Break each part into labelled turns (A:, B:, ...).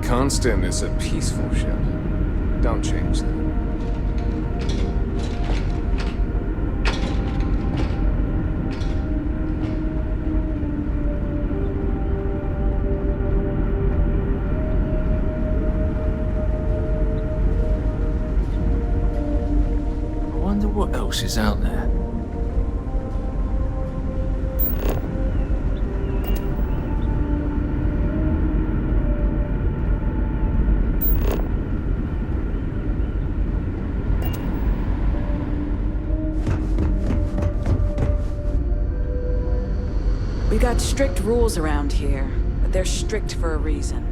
A: Constant is a peaceful ship. Don't change that.
B: I wonder what else is out there.
C: We got strict rules around here, but they're strict for a reason.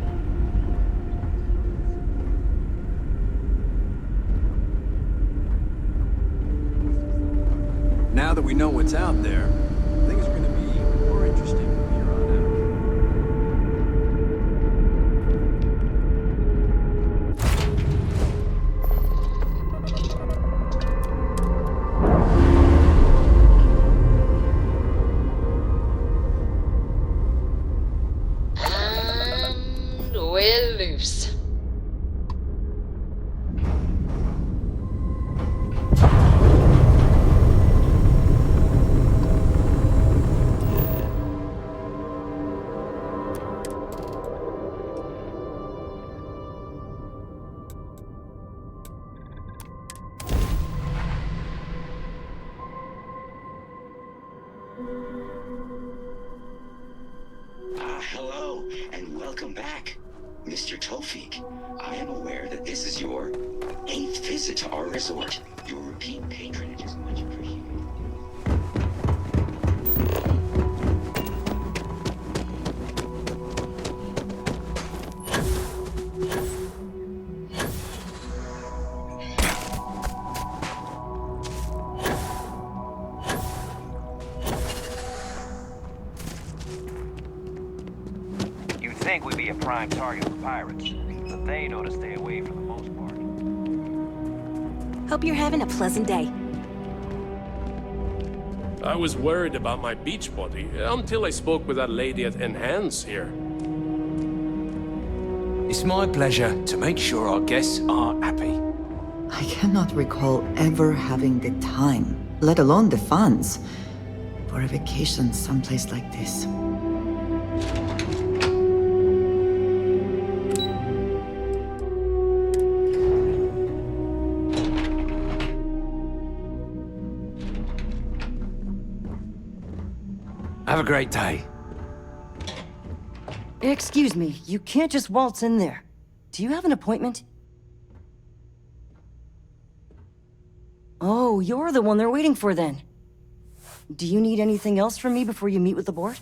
D: Now that we know what's out there, things are gonna be more interesting from here on
E: And we're loose.
F: Hello, and welcome back, Mr. Tofik. I am aware that this is your 8th visit to our resort. Your repeat patronage is much appreciated.
G: You'd think we'd be a prime target for pirates, but they know to stay away for the most part.
H: Hope you're having a pleasant day.
I: I was worried about my beach body until I spoke with that lady at Enhance here.
B: It's my pleasure to make sure our guests are happy.
J: I cannot recall ever having the time, let alone the funds, for a vacation someplace like this.
B: Have a great day.
K: Excuse me, you can't just waltz in there. Do you have an appointment? Oh, you're the one they're waiting for then. Do you need anything else from me before you meet with the board?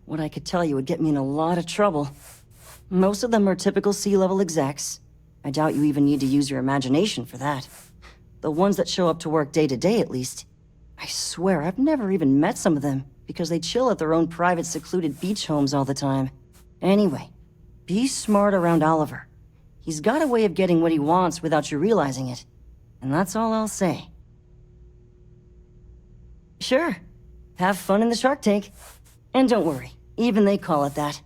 K: What I could tell you would get me in a lot of trouble. Most of them are typical sea-level execs. I doubt you even need to use your imagination for that. The ones that show up to work day to day, at least. I swear, I've never even met some of them, because they chill at their own private secluded beach homes all the time. Anyway, be smart around Oliver. He's got a way of getting what he wants without you realizing it. And that's all I'll say. Sure. Have fun in the shark tank. And don't worry, even they call it that.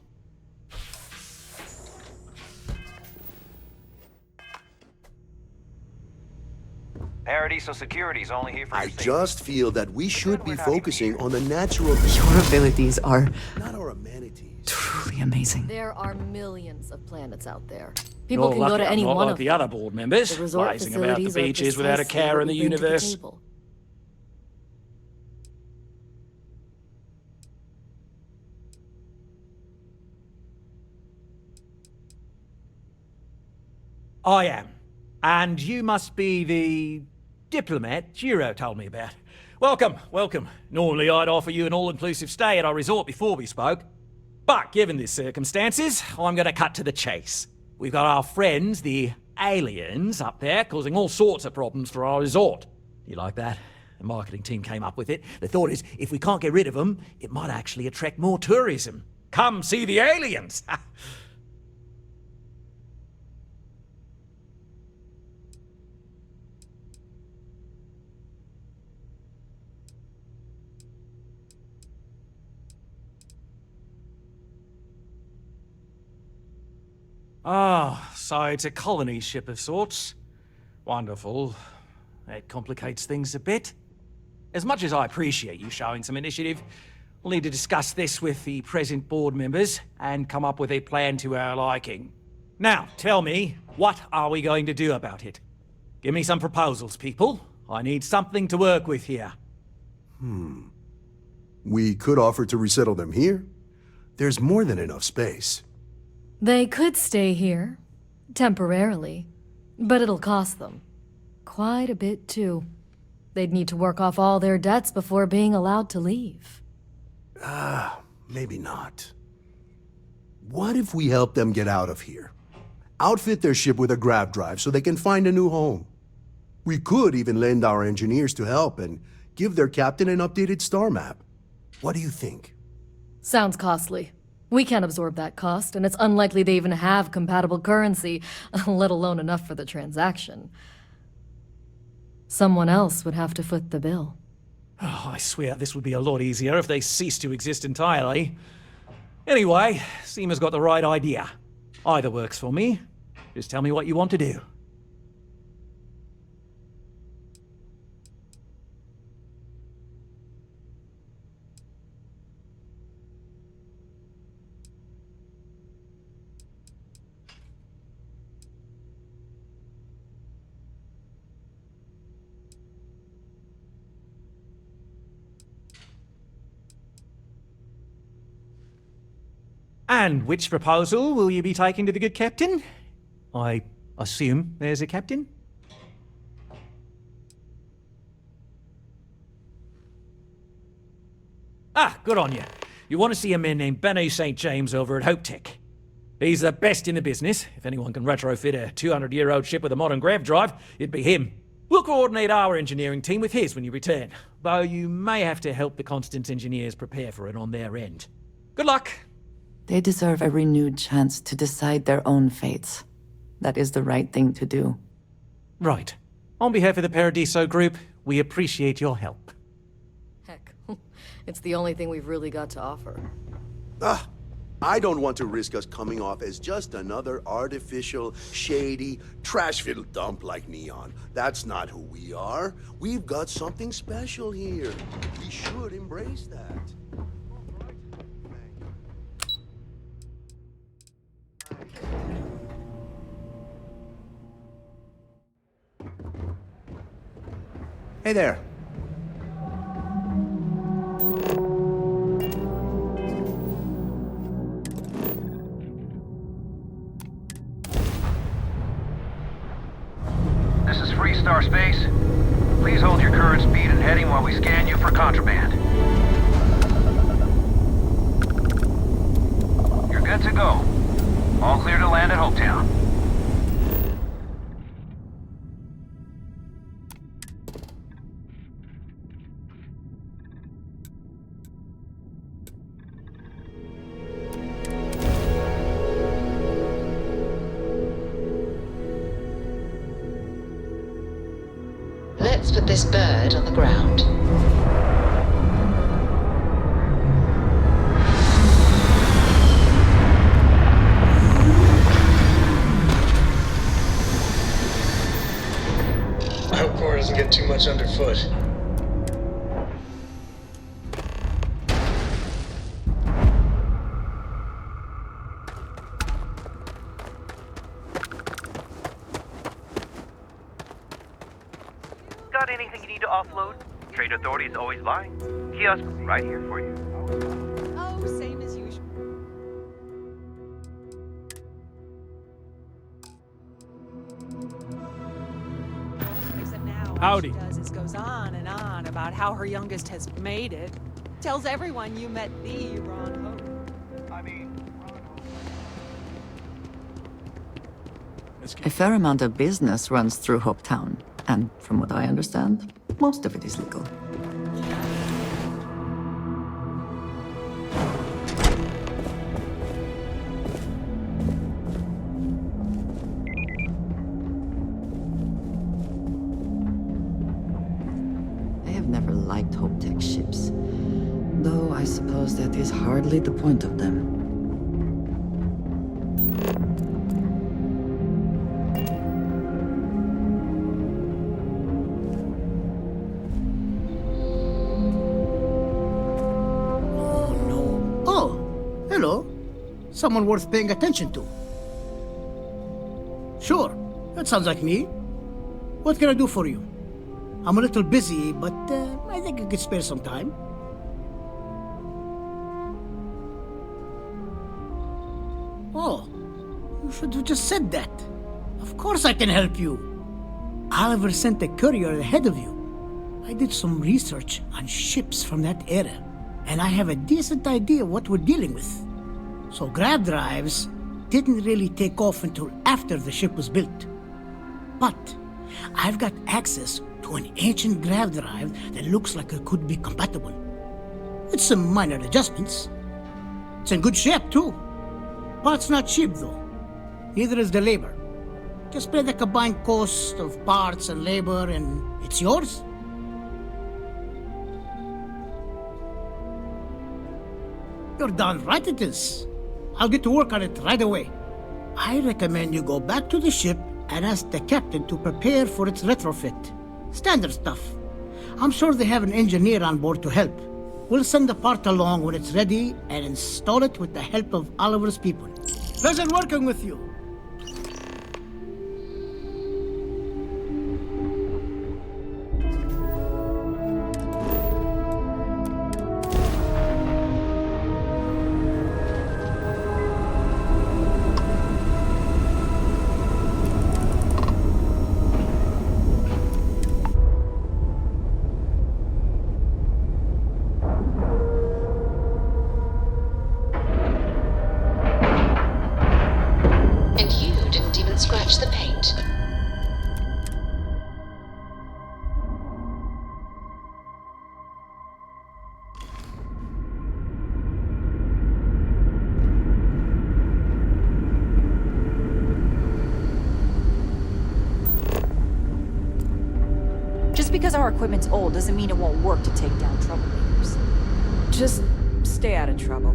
G: Paradiso Security's only here for
L: I
G: your safety.
L: just feel that we should be
G: We're not
L: focusing
G: even
L: on the natural...
J: Your abilities are
L: Not our amenities.
J: truly amazing.
E: There are millions of planets out there. People
M: You're
E: can go
M: lucky
E: to
M: I'm
E: any
M: not
E: one
M: like
E: of
M: the
E: them.
M: other board members,
E: The resort
M: blazing about the
E: facilities are
M: beaches without a
E: precisely
M: care
E: what
M: in the
E: we bring to the
M: universe.
E: table.
M: I am. And you must be the diplomat Giro told me about. Welcome, welcome. Normally I'd offer you an all-inclusive stay at our resort before we spoke. But given the circumstances, I'm going to cut to the chase. We've got our friends, the aliens, up there causing all sorts of problems for our resort. You like that? The marketing team came up with it. The thought is, if we can't get rid of them, it might actually attract more tourism. Come see the aliens! Ah, so it's a colony ship of sorts. Wonderful. That complicates things a bit. As much as I appreciate you showing some initiative, we'll need to discuss this with the present board members and come up with a plan to our liking. Now, tell me, what are we going to do about it? Give me some proposals, people. I need something to work with here.
L: We could offer to resettle them here. There's more than enough space.
E: They could stay here, temporarily, but it'll cost them. Quite a bit, too. They'd need to work off all their debts before being allowed to leave.
L: Maybe not. What if we help them get out of here? Outfit their ship with a grav drive so they can find a new home. We could even lend our engineers to help and give their captain an updated star map. What do you think?
E: Sounds costly. We can't absorb that cost, and it's unlikely they even have compatible currency, let alone enough for the transaction. Someone else would have to foot the bill.
M: Oh, I swear this would be a lot easier if they ceased to exist entirely. Anyway, Seema's got the right idea. Either works for me. Just tell me what you want to do. And which proposal will you be taking to the good captain? I assume there's a captain? Ah, good on you. You want to see a man named Benny St. James over at Hope Tech. He's the best in the business. If anyone can retrofit a 200-year-old ship with a modern grav drive, it'd be him. We'll coordinate our engineering team with his when you return, though you may have to help the Constance engineers prepare for it on their end. Good luck!
J: They deserve a renewed chance to decide their own fates. That is the right thing to do.
M: Right. On behalf of the Paradiso group, we appreciate your help.
E: Heck, it's the only thing we've really got to offer.
L: I don't want to risk us coming off as just another artificial, shady, trash-filled dump like Neon. That's not who we are. We've got something special here. We should embrace that. Hey there.
G: This is Freestar Space. Please hold your current speed and heading while we scan you for contraband. You're good to go. All clear to land at Hopetown.
H: Let's put this bird on the ground.
N: I hope Cora doesn't get too much underfoot.
G: Got anything you need to offload? Trade Authority is always buying. Kiosk right here for you.
C: Oh, same as usual. Except now,
M: Howdy.
C: all she does is goes on and on about how her youngest has made it. Tells everyone you met the Ron Hope.
G: I mean,
J: A fair amount of business runs through Hopetown, and from what I understand, most of it is legal. I have never liked Hope Tech ships, though I suppose that is hardly the point of them.
O: Hello. Someone worth paying attention to. Sure, that sounds like me. What can I do for you? I'm a little busy, but I think I could spare some time. Oh, you should have just said that. Of course I can help you. Oliver sent a courier ahead of you. I did some research on ships from that era, and I have a decent idea what we're dealing with. So grav drives didn't really take off until after the ship was built. But I've got access to an ancient grav drive that looks like it could be compatible. With some minor adjustments. It's in good shape too. Parts not cheap though. Neither is the labor. Just pay the combined cost of parts and labor and it's yours. You're darn right it is. I'll get to work on it right away. I recommend you go back to the ship and ask the captain to prepare for its retrofit. Standard stuff. I'm sure they have an engineer on board to help. We'll send the part along when it's ready and install it with the help of Oliver's people. Pleasure working with you.
H: Scratch the paint.
P: Just because our equipment's old doesn't mean it won't work to take down troublemakers. Just stay out of trouble.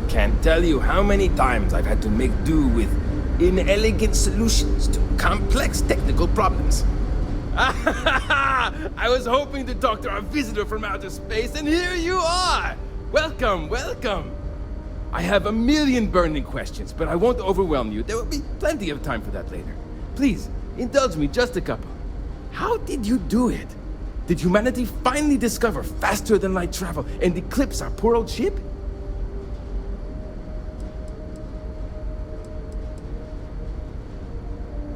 Q: Can't tell you how many times I've had to make do with inelegant solutions to complex technical problems. I was hoping to talk to our visitor from outer space, and here you are! Welcome, welcome! I have a million burning questions, but I won't overwhelm you. There will be plenty of time for that later. Please, indulge me just a couple. How did you do it? Did humanity finally discover faster-than-light travel and eclipse our poor old ship?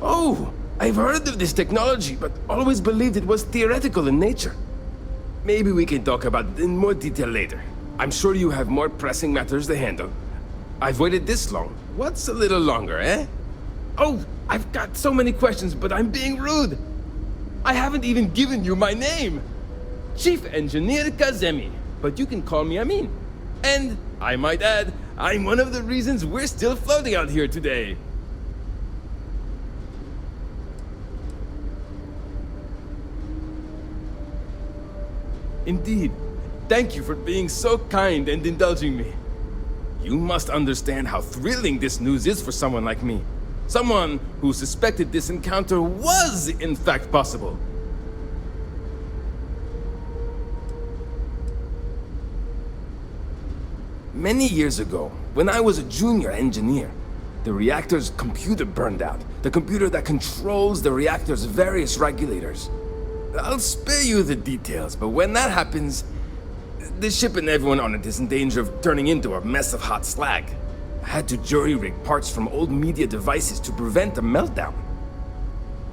Q: Oh, I've heard of this technology, but always believed it was theoretical in nature. Maybe we can talk about it in more detail later. I'm sure you have more pressing matters to handle. I've waited this long. What's a little longer, eh? Oh, I've got so many questions, but I'm being rude. I haven't even given you my name. Chief Engineer Kazemi, but you can call me Amin. And, I might add, I'm one of the reasons we're still floating out here today. Indeed. Thank you for being so kind and indulging me. You must understand how thrilling this news is for someone like me. Someone who suspected this encounter was, in fact, possible. Many years ago, when I was a junior engineer, the reactor's computer burned out. The computer that controls the reactor's various regulators. I'll spare you the details, but when that happens, the ship and everyone on it is in danger of turning into a mess of hot slag. I had to jury-rig parts from old media devices to prevent a meltdown.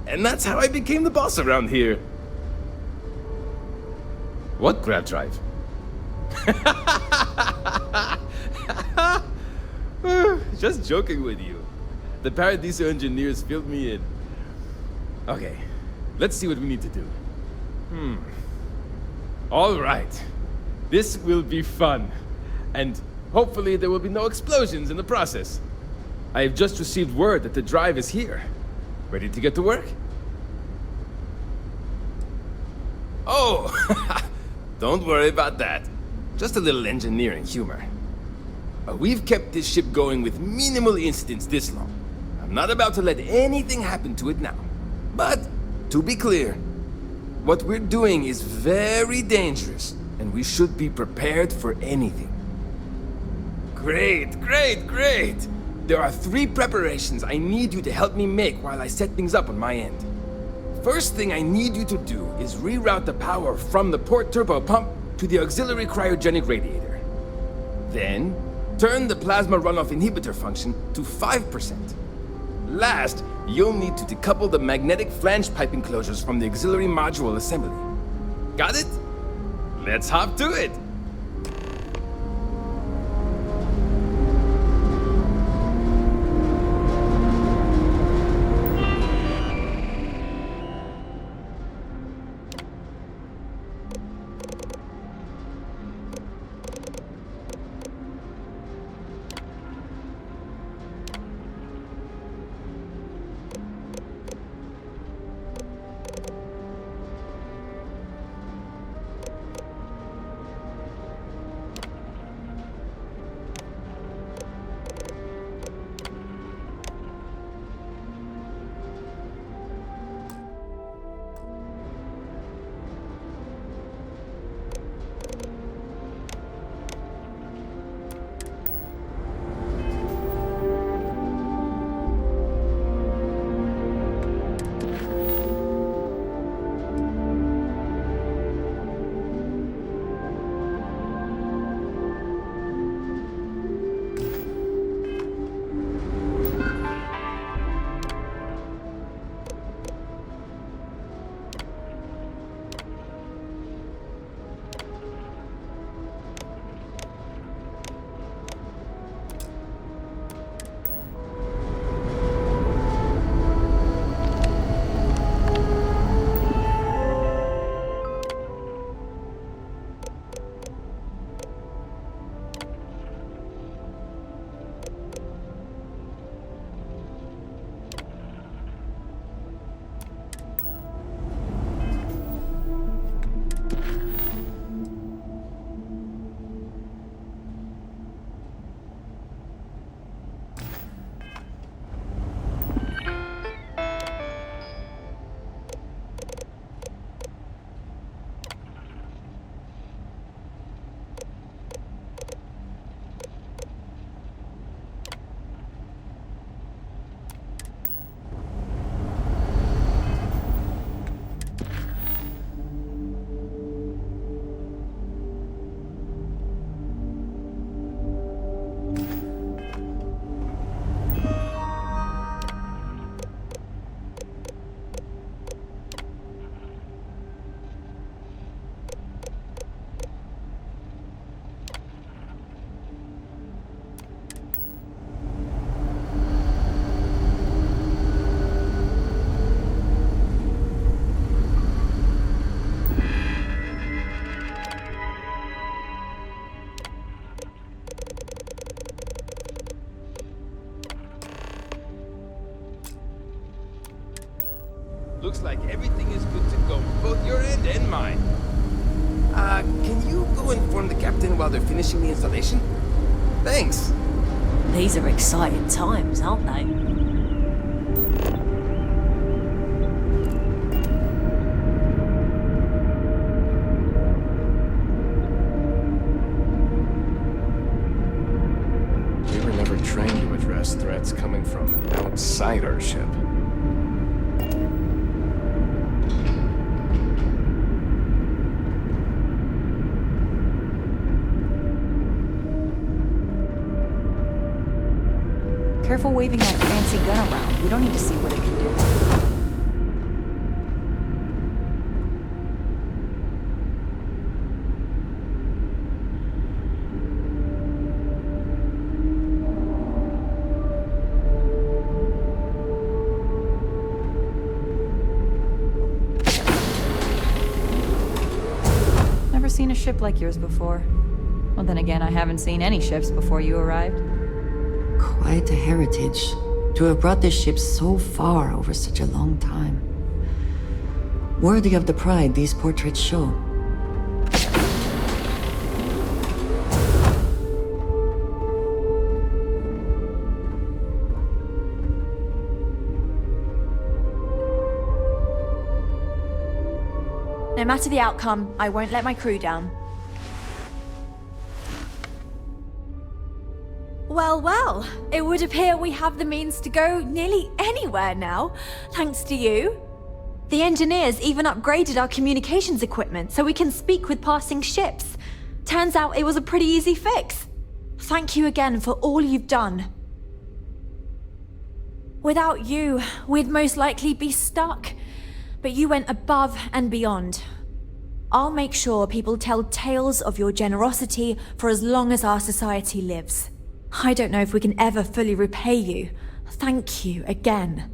Q: And that's how I became the boss around here. What grab drive? Just joking with you. The Paradiso engineers filled me in. Okay, let's see what we need to do. All right. This will be fun. And hopefully there will be no explosions in the process. I have just received word that the drive is here. Ready to get to work? Oh, don't worry about that. Just a little engineering humor. We've kept this ship going with minimal incidents this long. I'm not about to let anything happen to it now. But, to be clear, what we're doing is very dangerous, and we should be prepared for anything. Great, great, great! There are 3 preparations I need you to help me make while I set things up on my end. First thing I need you to do is reroute the power from the port turbo pump to the auxiliary cryogenic radiator. Then, turn the plasma runoff inhibitor function to 5%. Last, you'll need to decouple the magnetic flange pipe enclosures from the auxiliary module assembly. Got it? Let's hop to it! Looks like everything is good to go, both your end and mine. Can you go inform the captain while they're finishing the installation? Thanks.
P: These are exciting times, aren't they?
A: We were never trained to address threats coming from outside our ship.
P: Careful waving that fancy gun around. We don't need to see what it can do. Never seen a ship like yours before. Well, then again, I haven't seen any ships before you arrived.
J: Quite a heritage, to have brought this ship so far over such a long time. Worthy of the pride these portraits show.
R: matter the outcome, I won't let my crew down. Well, well, it would appear we have the means to go nearly anywhere now, thanks to you. The engineers even upgraded our communications equipment so we can speak with passing ships. Turns out it was a pretty easy fix. Thank you again for all you've done. Without you, we'd most likely be stuck. But you went above and beyond. I'll make sure people tell tales of your generosity for as long as our society lives. I don't know if we can ever fully repay you. Thank you again.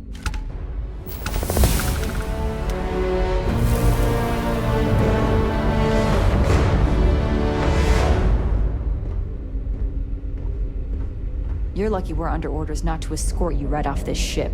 P: You're lucky we're under orders not to escort you right off this ship.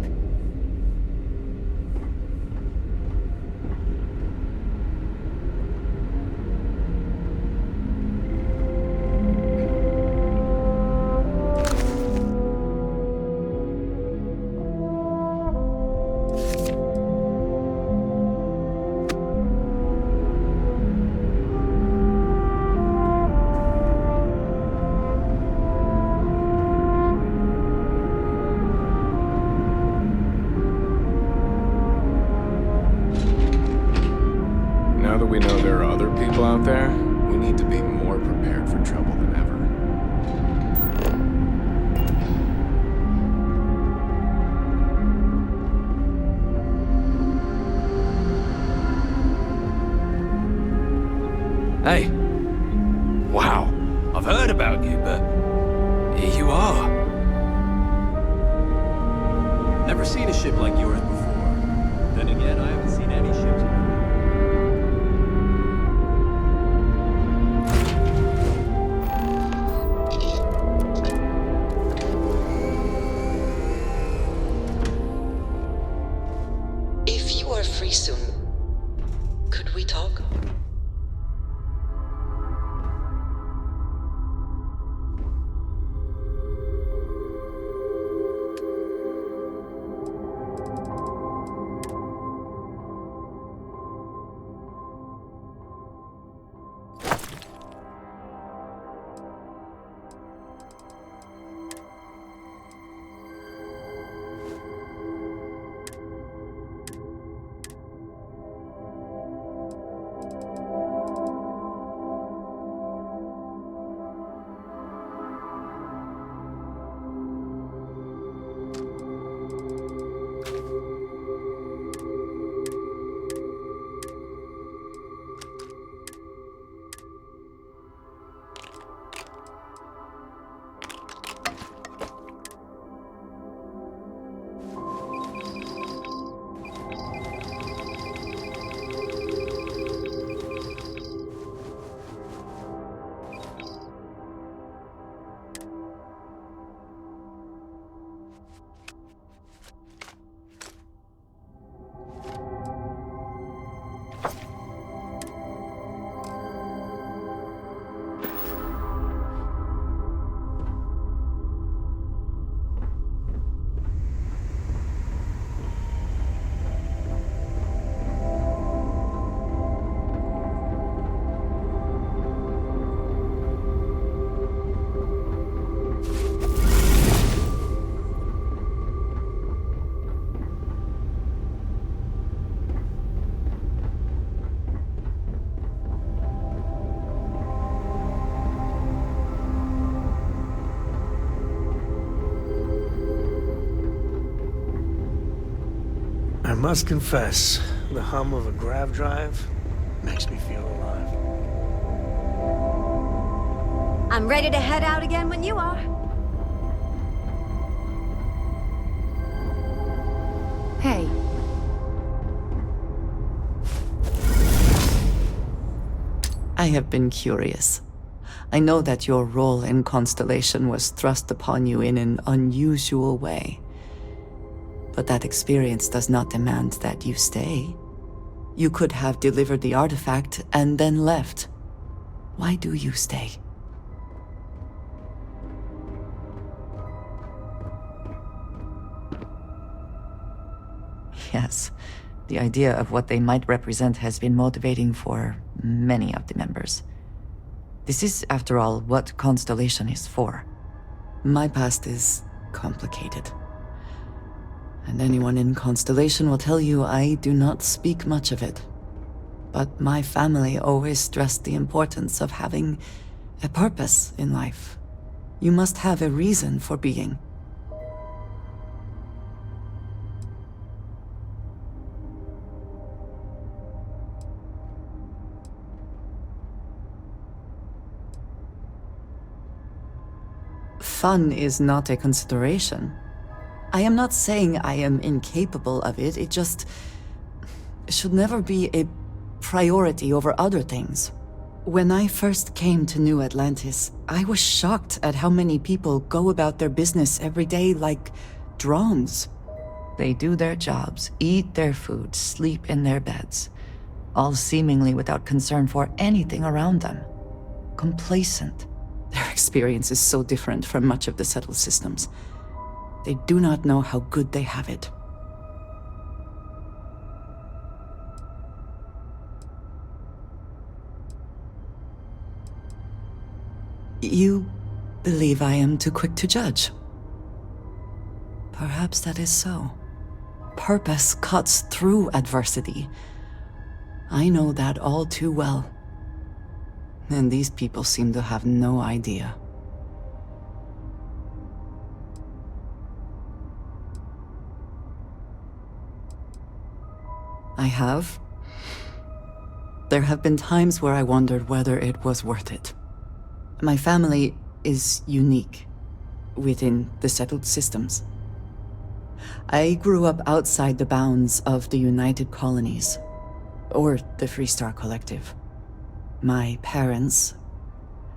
A: Now that we know there are other people out there, we need to be more prepared for trouble than ever.
B: Hey. Wow. I've heard about you, but here you are.
D: Never seen a ship like yours before. Then again, I haven't seen any ships.
H: If you are free soon, could we talk?
N: I must confess, the hum of a grav drive makes me feel alive.
S: I'm ready to head out again when you are.
P: Hey.
T: I have been curious. I know that your role in Constellation was thrust upon you in an unusual way. But that experience does not demand that you stay. You could have delivered the artifact and then left. Why do you stay? Yes, The idea of what they might represent has been motivating for many of the members. This is, after all, what Constellation is for. My past is complicated. And anyone in Constellation will tell you I do not speak much of it. But my family always stressed the importance of having a purpose in life. You must have a reason for being. Fun is not a consideration. I am not saying I am incapable of it, it just should never be a priority over other things. When I first came to New Atlantis, I was shocked at how many people go about their business every day like drones. They do their jobs, eat their food, sleep in their beds, all seemingly without concern for anything around them. Complacent. Their experience is so different from much of the settled systems. They do not know how good they have it. You believe I am too quick to judge. Perhaps that is so. Purpose cuts through adversity. I know that all too well. And these people seem to have no idea. I have. There have been times where I wondered whether it was worth it. My family is unique within the settled systems. I grew up outside the bounds of the United Colonies, or the Freestar Collective. My parents,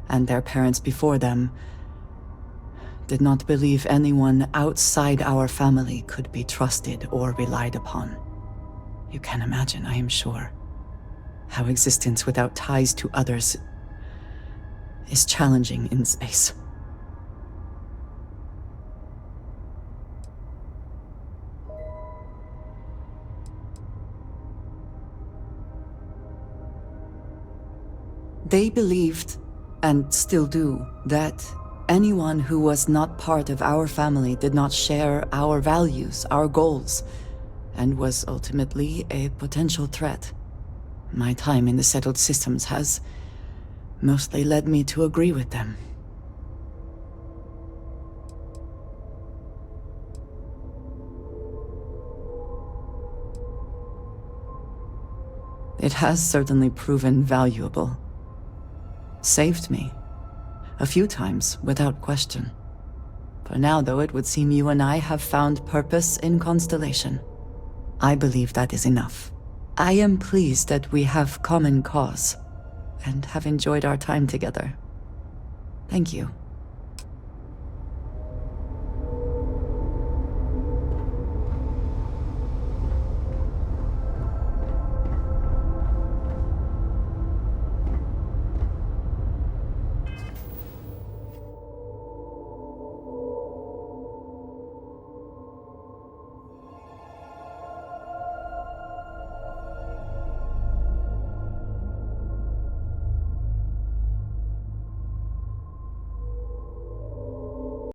T: and their parents before them, did not believe anyone outside our family could be trusted or relied upon. You can imagine, I am sure, how existence without ties to others is challenging in space. They believed, and still do, that anyone who was not part of our family did not share our values, our goals, and was ultimately a potential threat. My time in the settled systems has mostly led me to agree with them. It has certainly proven valuable. Saved me. A few times, without question. For now, though, it would seem you and I have found purpose in Constellation. I believe that is enough. I am pleased that we have common cause, and have enjoyed our time together. Thank you.